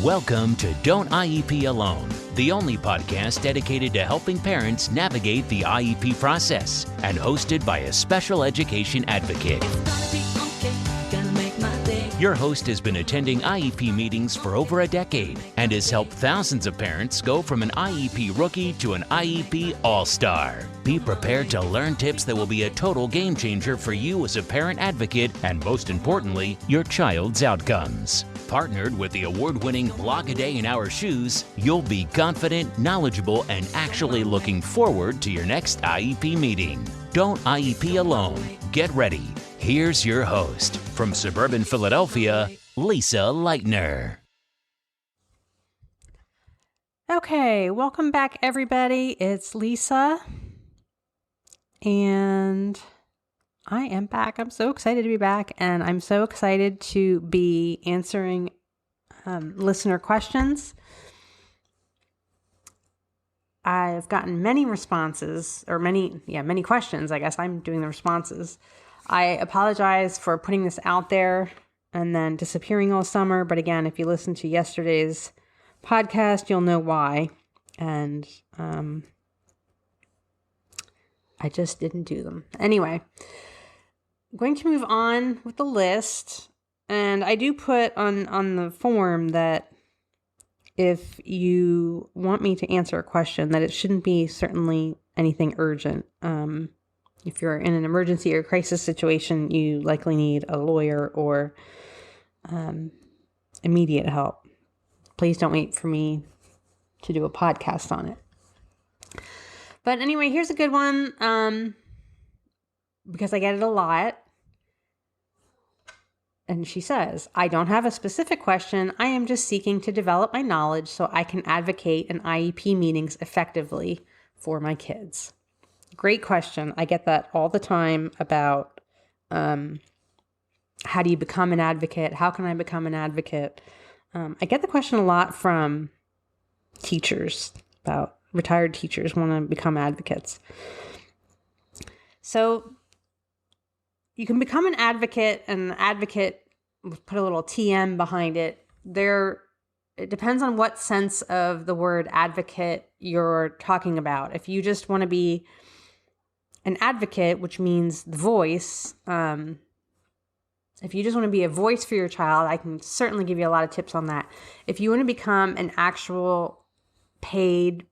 Welcome to Don't IEP Alone, the only podcast dedicated to helping parents navigate the IEP process and hosted by a special education advocate. Your host has been attending IEP meetings for over a decade and has helped thousands of parents go from an IEP rookie to an IEP all-star. Be prepared to learn tips that will be a total game changer for you as a parent advocate and, most importantly, your child's outcomes. Partnered with the award-winning Blog a Day in Our Shoes, you'll be confident, knowledgeable, and actually looking forward to your next IEP meeting. Don't IEP alone. Get ready. Here's your host, from suburban Philadelphia, Lisa Leitner. Okay, welcome back, everybody. It's Lisa, and I am back. I'm so excited to be back, and I'm so excited to be answering listener questions. I've gotten many responses, or many questions. I guess I'm doing the responses. I apologize for putting this out there and then disappearing all summer. But again, if you listen to yesterday's podcast, you'll know why. And I just didn't do them. Anyway, I'm going to move on with the list. And I do put on the form that if you want me to answer a question, that it shouldn't be certainly anything urgent. If you're in an emergency or crisis situation, you likely need a lawyer or immediate help. Please don't wait for me to do a podcast on it. But anyway, here's a good one because I get it a lot. And she says, I don't have a specific question. I am just seeking to develop my knowledge so I can advocate in IEP meetings effectively for my kids. Great question. I get that all the time about how do you become an advocate? How can I become an advocate? I get the question a lot from teachers, about retired teachers want to become advocates. So you can become an advocate, and advocate, put a little TM behind it. It depends on what sense of the word advocate you're talking about. If you just want to be an advocate, which means the voice, if you just want to be a voice for your child, I can certainly give you a lot of tips on that. If you want to become an actual paid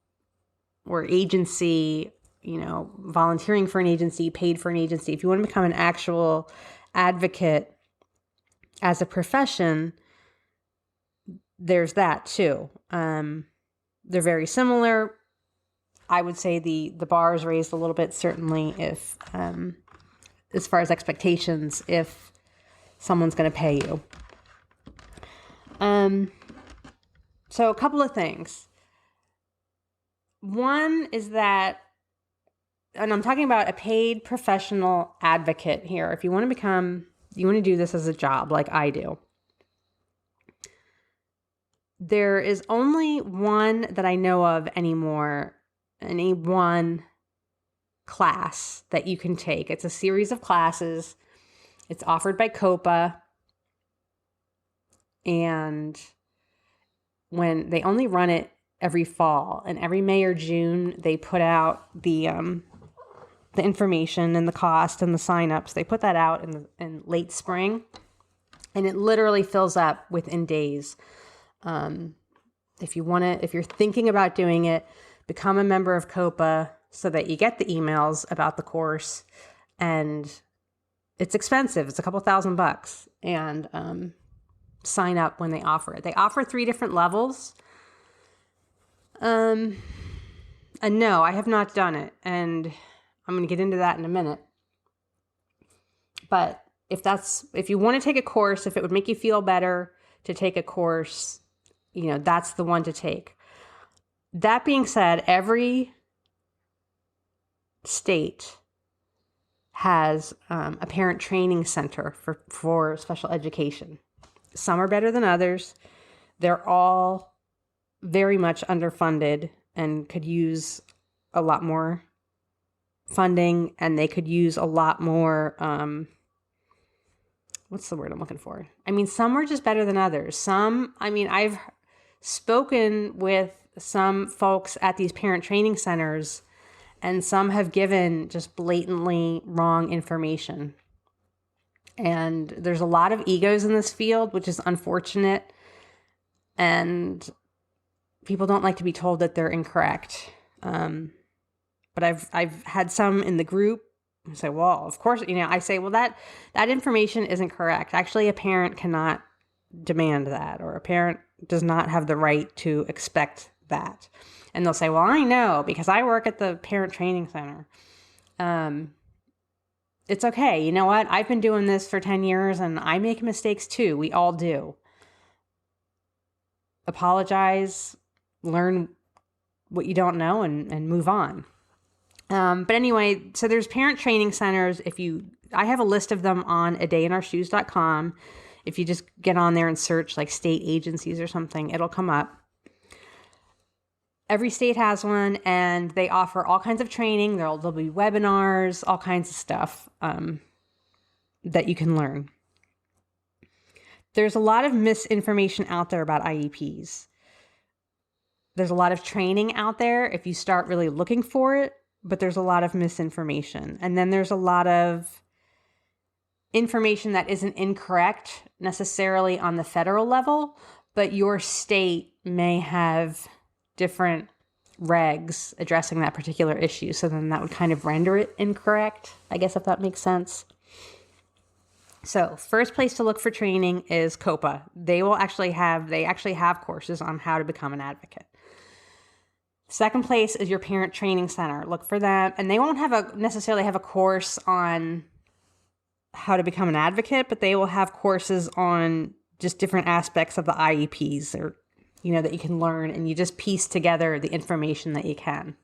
or agency, volunteering for an agency, paid for an agency, if you want to become an actual advocate as a profession, there's that too. They're very similar. I would say the bar is raised a little bit, certainly, if as far as expectations, if someone's going to pay you. So a couple of things. One is that, and I'm talking about a paid professional advocate here. If you want to do this as a job like I do, there is only one that I know of anymore, any one class that you can take. It's a series of classes. It's offered by COPA. And when they only run it every fall, and every May or June, they put out the information and the cost and the signups. They put that out in late spring, and it literally fills up within days. If you're thinking about doing it, become a member of COPA so that you get the emails about the course. And it's expensive. It's a couple $1,000, and sign up when they offer it. They offer 3 different levels. And no, I have not done it, and I'm going to get into that in a minute. But if you want to take a course, if it would make you feel better to take a course, that's the one to take. That being said, every state has a parent training center for special education. Some are better than others. They're all very much underfunded and could use a lot more funding, and they could use a lot more, what's the word I'm looking for? Some are just better than others. I've spoken with some folks at these parent training centers, and some have given just blatantly wrong information. And there's a lot of egos in this field, which is unfortunate. And people don't like to be told that they're incorrect. But I've had some in the group say, well, of course, I say, well, that information isn't correct. Actually, a parent cannot demand that, or a parent does not have the right to expect that. And they'll say, well, I know because I work at the parent training center. It's okay. You know what? I've been doing this for 10 years and I make mistakes too. We all do. Apologize, learn what you don't know, and move on. But anyway, so there's parent training centers. I have a list of them on adayinourshoes.com. If you just get on there and search like state agencies or something, it'll come up. Every state has one, and they offer all kinds of training. There'll be webinars, all kinds of stuff that you can learn. There's a lot of misinformation out there about IEPs. There's a lot of training out there if you start really looking for it, but there's a lot of misinformation. And then there's a lot of information that isn't incorrect necessarily on the federal level, but your state may have different regs addressing that particular issue. So then that would kind of render it incorrect, I guess, if that makes sense. So first place to look for training is COPA. They actually have courses on how to become an advocate. Second place is your parent training center. Look for them. And they won't necessarily have a course on how to become an advocate, but they will have courses on just different aspects of the IEPs or that you can learn, and you just piece together the information that you can.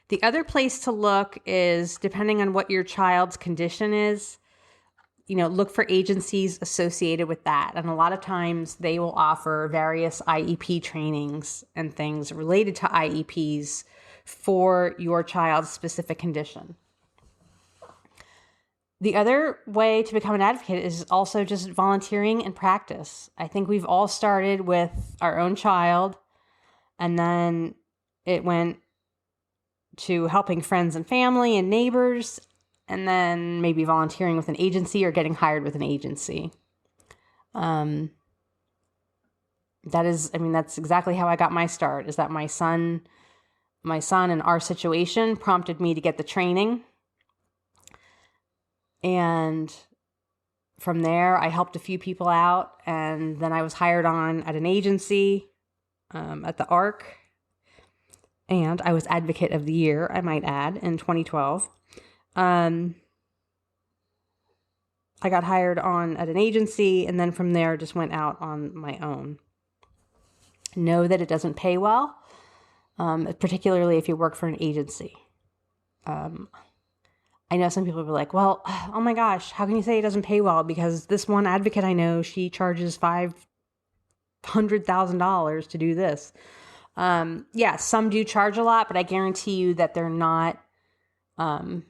The other place to look is, depending on what your child's condition is, look for agencies associated with that. And a lot of times they will offer various IEP trainings and things related to IEPs for your child's specific condition. The other way to become an advocate is also just volunteering and practice. I think we've all started with our own child, and then it went to helping friends and family and neighbors, and then maybe volunteering with an agency or getting hired with an agency. That's exactly how I got my start, is that my son and our situation prompted me to get the training. And from there, I helped a few people out, and then I was hired on at an agency at the ARC, and I was Advocate of the Year, I might add, in 2012. I got hired on at an agency, and then from there just went out on my own. Know that it doesn't pay well, particularly if you work for an agency. I know some people will be like, well, oh my gosh, how can you say it doesn't pay well? Because this one advocate I know, she charges $500,000 to do this. Yeah, some do charge a lot, but I guarantee you that they're not billing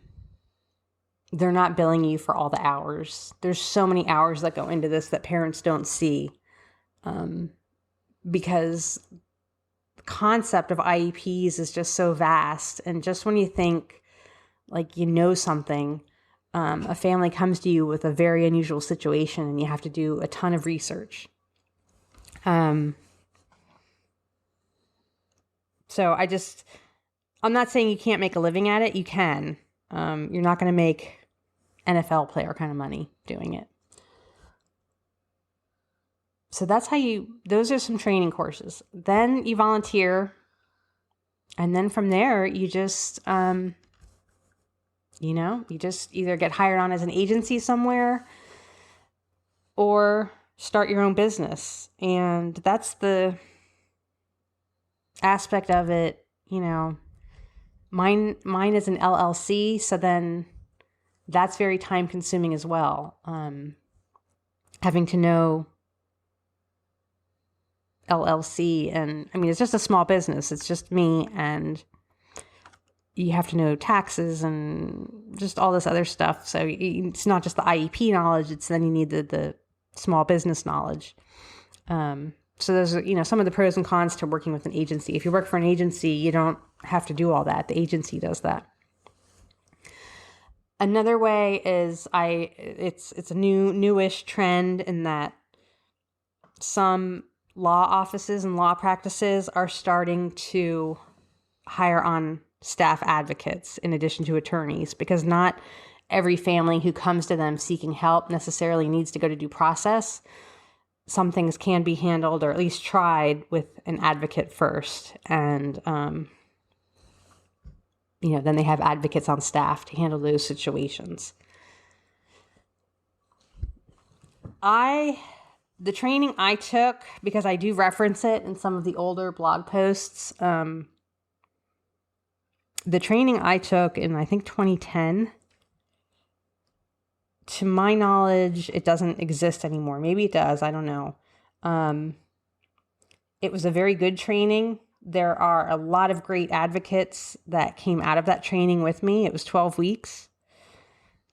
you for all the hours. There's so many hours that go into this that parents don't see, because the concept of IEPs is just so vast. And just when you think like something, a family comes to you with a very unusual situation and you have to do a ton of research. So I'm not saying you can't make a living at it. You can. You're not going to make NFL player kind of money doing it. So those are some training courses. Then you volunteer. And then from there, you just, you just either get hired on as an agency somewhere or start your own business. And that's the aspect of it, mine is an LLC. So then that's very time consuming as well. Having to know LLC, and it's just a small business. It's just me, and you have to know taxes and just all this other stuff. So it's not just the IEP knowledge. It's then you need the small business knowledge. So there's, some of the pros and cons to working with an agency. If you work for an agency, you don't have to do all that. The agency does that. Another way is it's a newish trend in that some law offices and law practices are starting to hire on staff advocates in addition to attorneys, because not every family who comes to them seeking help necessarily needs to go to due process. Some things can be handled, or at least tried, with an advocate first. And, then they have advocates on staff to handle those situations. The training I took, because I do reference it in some of the older blog posts, the training I took in, I think, 2010, to my knowledge, it doesn't exist anymore. Maybe it does. I don't know. It was a very good training. There are a lot of great advocates that came out of that training with me. It was 12 weeks.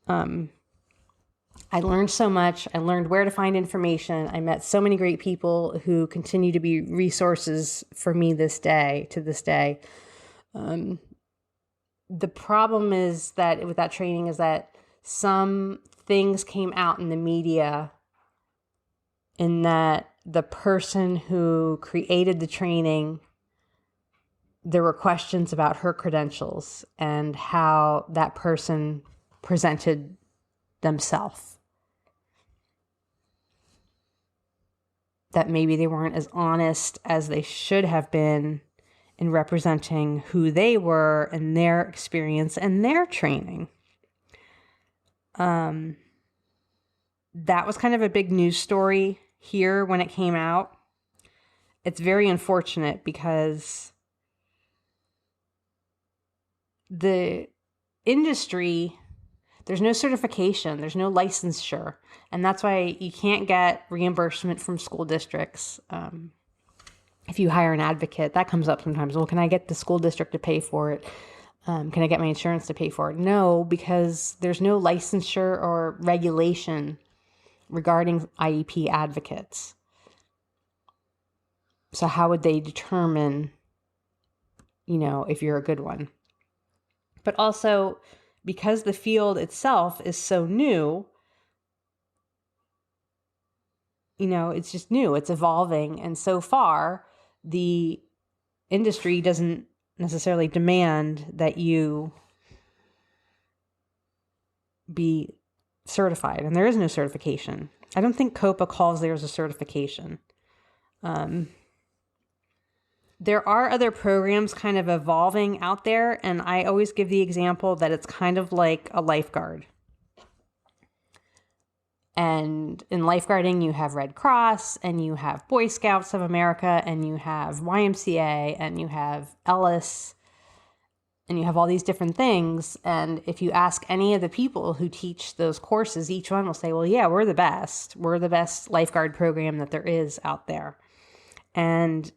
I learned so much. I learned where to find information. I met so many great people who continue to be resources for me to this day. The problem is that with that training is that some things came out in the media in that the person who created the training, there were questions about her credentials and how that person presented themselves. That maybe they weren't as honest as they should have been in representing who they were and their experience and their training. That was kind of a big news story here when it came out. It's very unfortunate because the industry, there's no certification, there's no licensure, and that's why you can't get reimbursement from school districts. If you hire an advocate, that comes up sometimes. Well, can I get the school district to pay for it? Can I get my insurance to pay for it? No, because there's no licensure or regulation regarding IEP advocates. So how would they determine, if you're a good one? But also, because the field itself is so new, it's just new, it's evolving. And so far, the industry doesn't necessarily demand that you be certified, and there is no certification. I don't think COPA calls theirs a certification. There are other programs kind of evolving out there, and I always give the example that it's kind of like a lifeguard. And in lifeguarding, you have Red Cross, and you have Boy Scouts of America, and you have YMCA, and you have Ellis, and you have all these different things. And if you ask any of the people who teach those courses, each one will say, well, yeah, we're the best. We're the best lifeguard program that there is out there. And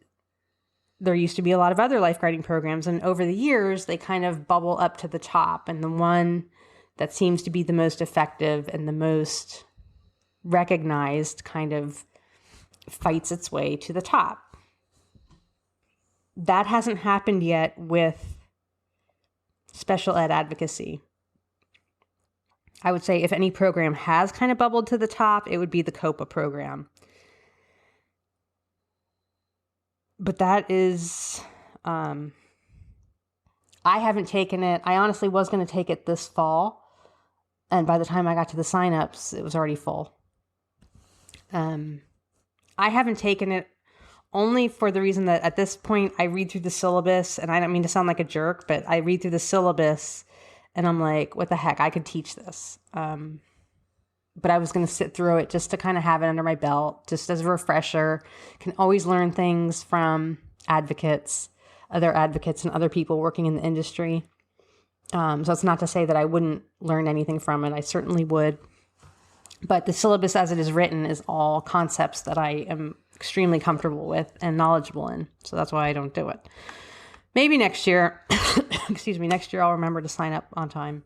there used to be a lot of other lifeguarding programs, and over the years, they kind of bubble up to the top. And the one that seems to be the most effective and the most recognized kind of fights its way to the top. That hasn't happened yet with special ed advocacy. I would say if any program has kind of bubbled to the top, it would be the COPA program. But that is, I haven't taken it. I honestly was going to take it this fall. And by the time I got to the signups, it was already full. I haven't taken it only for the reason that at this point I read through the syllabus, and I don't mean to sound like a jerk, but I read through the syllabus and I'm like, what the heck, I could teach this. But I was going to sit through it just to kind of have it under my belt, just as a refresher. Can always learn things from advocates, other advocates and other people working in the industry. So it's not to say that I wouldn't learn anything from it. I certainly would. But the syllabus as it is written is all concepts that I am extremely comfortable with and knowledgeable in. So that's why I don't do it. Maybe next year, next year I'll remember to sign up on time.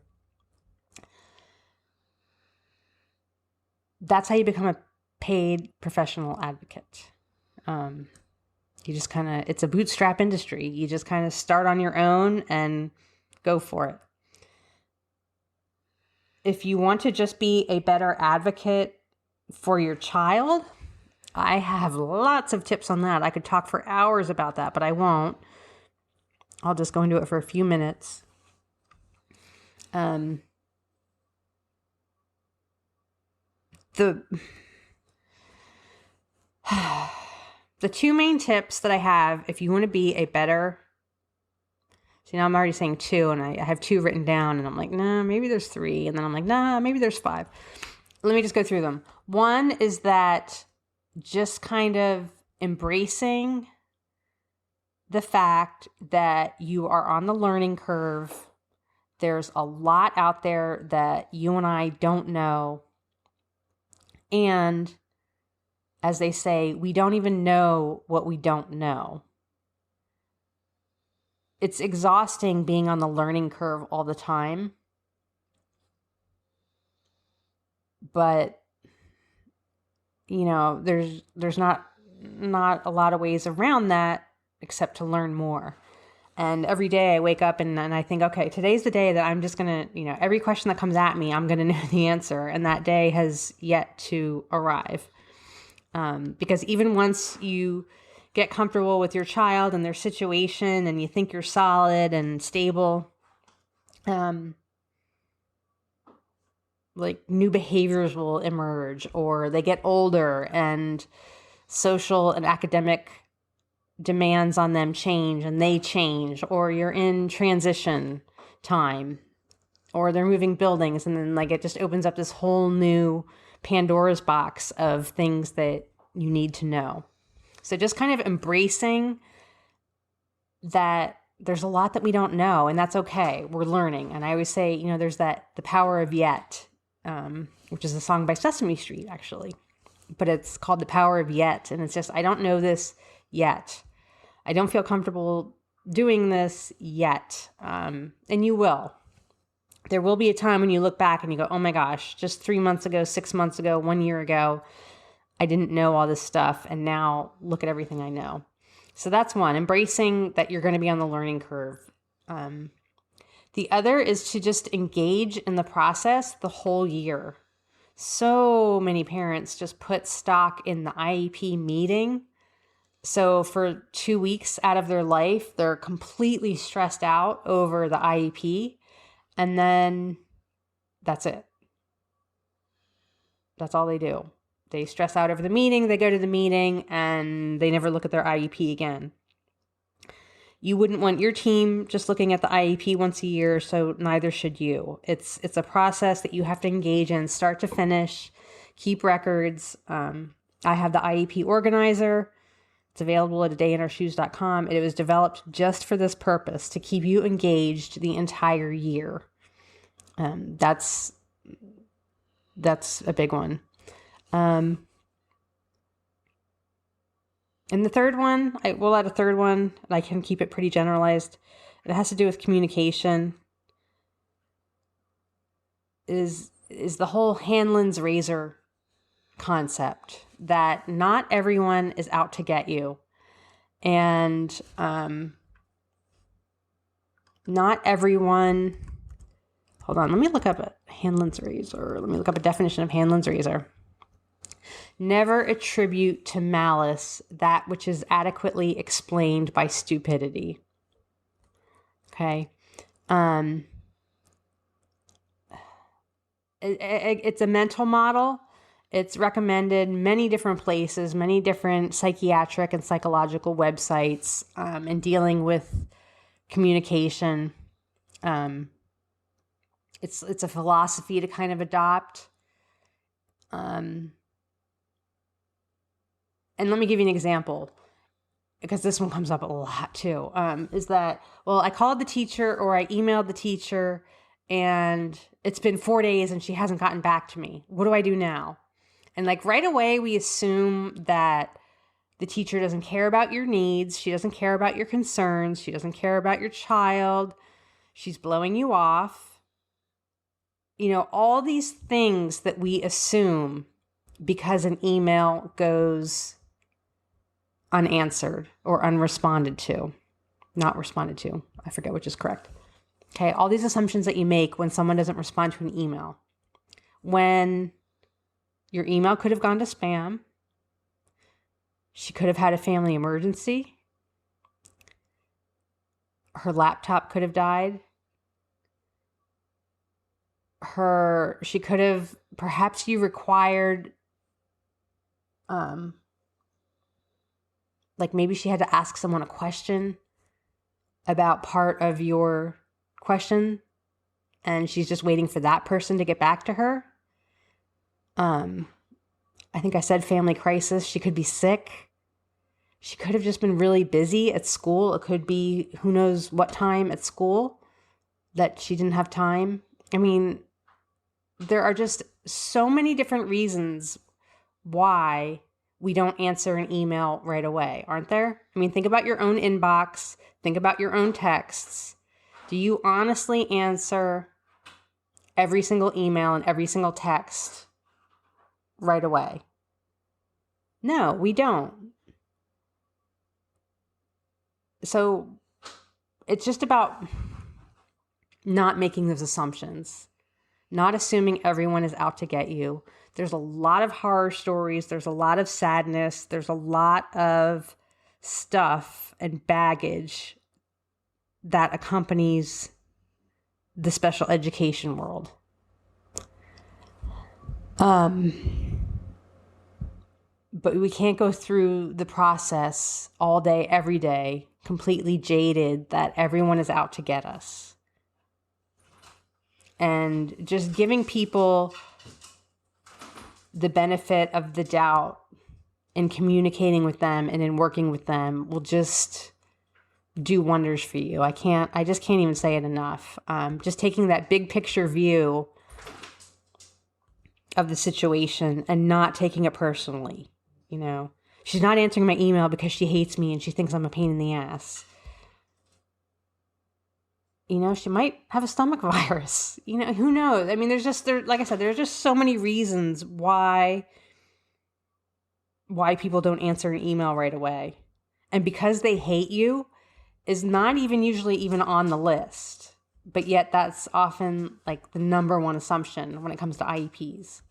That's how you become a paid professional advocate. You just it's a bootstrap industry. You just kind of start on your own and go for it. If you want to just be a better advocate for your child, I have lots of tips on that. I could talk for hours about that, but I won't. I'll just go into it for a few minutes. The two main tips that I have, if you want to be a better, see, now I'm already saying two, and I have two written down, and I'm like, nah, maybe there's three. And then I'm like, nah, maybe there's five. Let me just go through them. One is that just kind of embracing the fact that you are on the learning curve. There's a lot out there that you and I don't know. And as they say, we don't even know what we don't know. It's exhausting being on the learning curve all the time. But, there's not a lot of ways around that except to learn more. And every day I wake up and I think, okay, today's the day that I'm just going to, every question that comes at me, I'm going to know the answer. And that day has yet to arrive. Because even once you get comfortable with your child and their situation and you think you're solid and stable, like new behaviors will emerge, or they get older and social and academic demands on them change and they change, or you're in transition time, or they're moving buildings, and then it just opens up this whole new Pandora's box of things that you need to know. So just kind of embracing that there's a lot that we don't know, and that's okay. We're learning. And I always say, there's the power of yet, which is a song by Sesame Street, actually, but it's called The Power of Yet. And it's just, I don't know this yet. I don't feel comfortable doing this yet. And you will. There will be a time when you look back and you go, oh my gosh, just 3 months ago, 6 months ago, 1 year ago, I didn't know all this stuff. And now look at everything I know. So that's one, embracing that you're going to be on the learning curve. The other is to just engage in the process the whole year. So many parents just put stock in the IEP meeting. So for 2 weeks out of their life, they're completely stressed out over the IEP. And then that's it. That's all they do. They stress out over the meeting, they go to the meeting, and they never look at their IEP again. You wouldn't want your team just looking at the IEP once a year, so neither should you. It's a process that you have to engage in, start to finish, keep records. I have the IEP organizer. It's available at adayinourshoes.com. It was developed just for this purpose, to keep you engaged the entire year. That's a big one. And the third one, we'll add a third one, and I can keep it pretty generalized. It has to do with communication. Is the whole Hanlon's razor concept, that not everyone is out to get you. And not everyone, hold on, let me look up a Hanlon's razor. Let me look up a definition of Hanlon's razor. Never attribute to malice that which is adequately explained by stupidity. Okay. It's a mental model. It's recommended many different places, many different psychiatric and psychological websites, in dealing with communication. It's a philosophy to kind of adopt. And let me give you an example, because this one comes up a lot too, is that, well, I called the teacher or I emailed the teacher and it's been 4 days and she hasn't gotten back to me. What do I do now? And right away, we assume that the teacher doesn't care about your needs. She doesn't care about your concerns. She doesn't care about your child. She's blowing you off. All these things that we assume because an email goes unanswered or unresponded to. Not responded to. I forget which is correct. Okay, all these assumptions that you make when someone doesn't respond to an email. When your email could have gone to spam. She could have had a family emergency. Her laptop could have died. She could have, perhaps you required, like maybe she had to ask someone a question about part of your question and she's just waiting for that person to get back to her. I think I said family crisis. She could be sick. She could have just been really busy at school. It could be who knows what time at school that she didn't have time. I mean, there are just so many different reasons why we don't answer an email right away, aren't there? I mean, think about your own inbox. Think about your own texts. Do you honestly answer every single email and every single text right away? No, we don't. So it's just about not making those assumptions, not assuming everyone is out to get you. There's a lot of horror stories. There's a lot of sadness. There's a lot of stuff and baggage that accompanies the special education world. But we can't go through the process all day, every day, completely jaded that everyone is out to get us. And just giving people the benefit of the doubt in communicating with them and in working with them will just do wonders for you. I just can't even say it enough. Just taking that big picture view of the situation and not taking it personally. You know, she's not answering my email because she hates me and she thinks I'm a pain in the ass. You know, she might have a stomach virus. You know, who knows? I mean, like I said, there's just so many reasons why people don't answer an email right away. And because they hate you is not even usually even on the list. But yet that's often like the number one assumption when it comes to IEPs.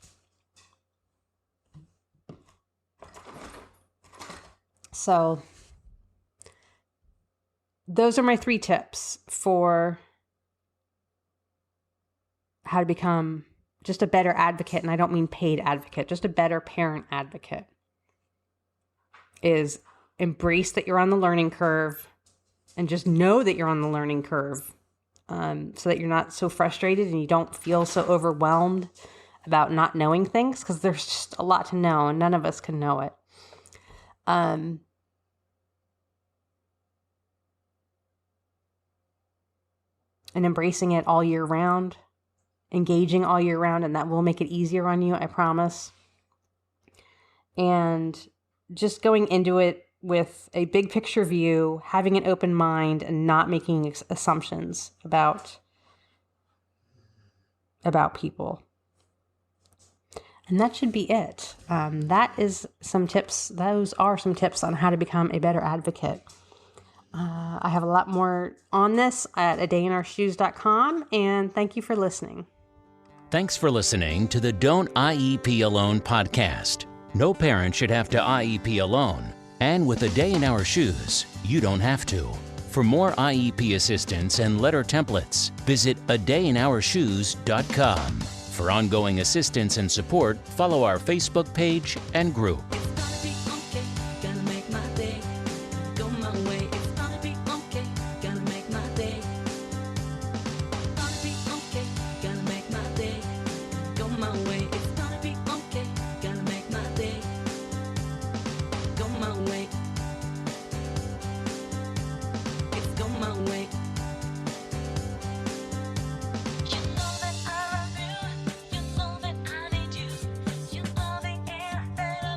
So those are my 3 tips for how to become just a better advocate. And I don't mean paid advocate, just a better parent advocate. Is embrace that you're on the learning curve and just know that you're on the learning curve, so that you're not so frustrated and you don't feel so overwhelmed about not knowing things, because there's just a lot to know and none of us can know it. And embracing it all year round, engaging all year round, and that will make it easier on you, I promise. And just going into it with a big picture view, having an open mind, and not making assumptions about people. And that should be it. That is some tips. Those are some tips on how to become a better advocate. I have a lot more on this at adayinourshoes.com, and thank you for listening. Thanks for listening to the Don't IEP Alone podcast. No parent should have to IEP alone, and with A Day in Our Shoes, you don't have to. For more IEP assistance and letter templates, visit adayinourshoes.com. For ongoing assistance and support, follow our Facebook page and group.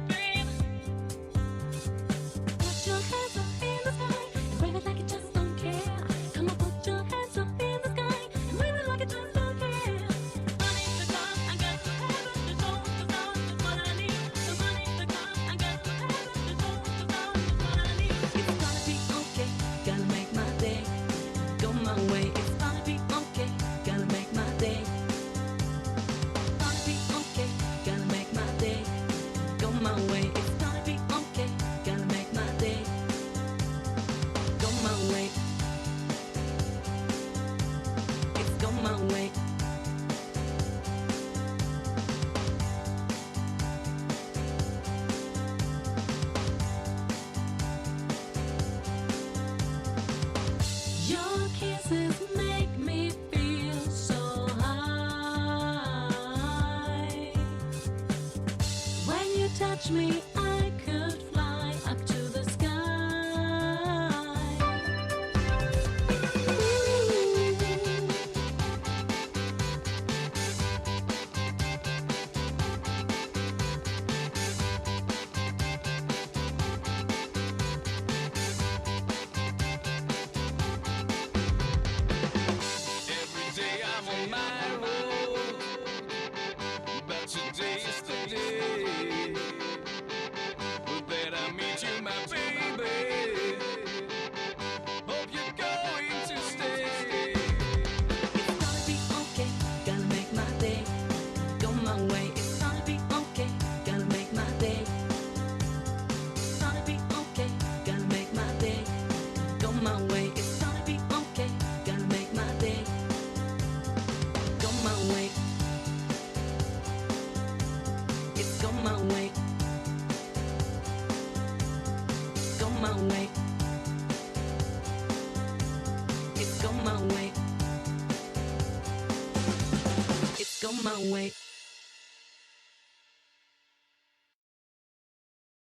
Breathe. touch me.